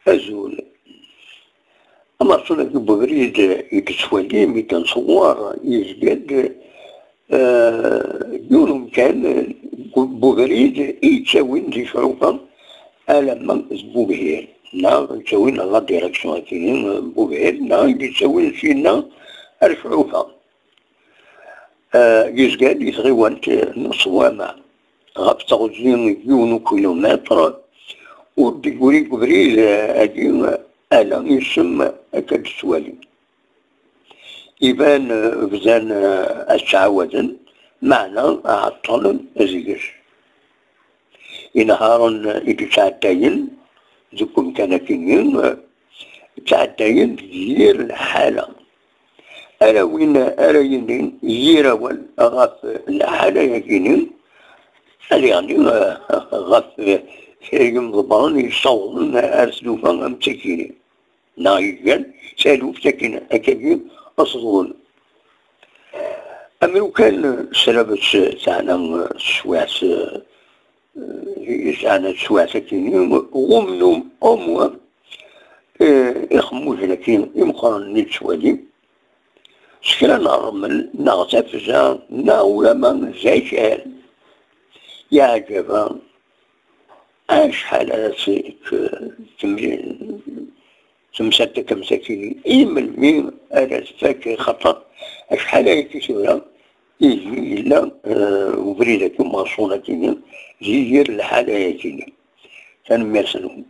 أزول أما صنع بغريد يكسوالي ميتان صوار يزقد يورم كان بغريد يتساوين دي شروفا ألما بوغير نا يتساوين لا ديريكسيون كاينين بوغير نا يتساوين فينا الشروفا يزقد يتغيوانت نصوامع غاب تغزين يونو كيلومتر وديكوري بغريد أجي ألا يسمى أكد سوالي يبان بزان الشعوذن معنى عطل أزيجر ينهارن يتساعدين زكم كان كينين تعدين يير الحالة ألا وين ألا ينين يير أول غاف الحالة يكينين ألا يعني غاف يمضبان يصون أرسلوفا مسكينين نايجان سالوف ساكنة أكاكين أصدون أما لو كان سلبس تاعنا سواس تاعنا سواس كاينين غمنهم أموا يخموش لكن يمقرن نتسوالي سكرا نرمل نغتفزا ناولما زيشال يعجبا شحال هذا تمسكت مساكين إيمن مين أنا فاكر خطر شحال هيك سورة يجي إلا وبريدة مصونة كينين زير الحالة كينين كان مرسلهم